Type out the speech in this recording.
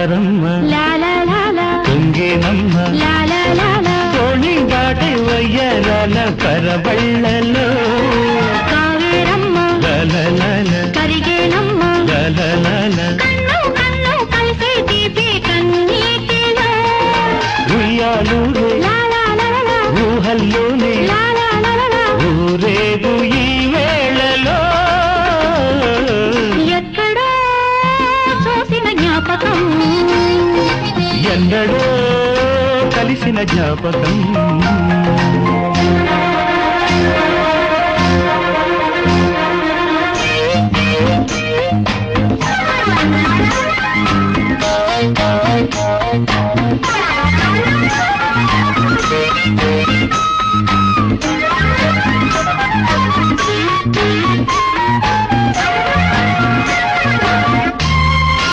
జాతరమ్మ తుంగేనమ్మ తోణి దాటి వయ్యరాల పరబళ్ళలో కావేరమ్మ కరిగేనమ్మ కన్ను కన్ను కలిసే తీపి కన్నీటిలో ఉయ్యాలూరే ఊహల్లోనే ఊరేగు ఈ వేళలో ఎక్కడో చూసిన జ్ఞాపకం ఎన్నడో కలిసిన జ్ఞాపకం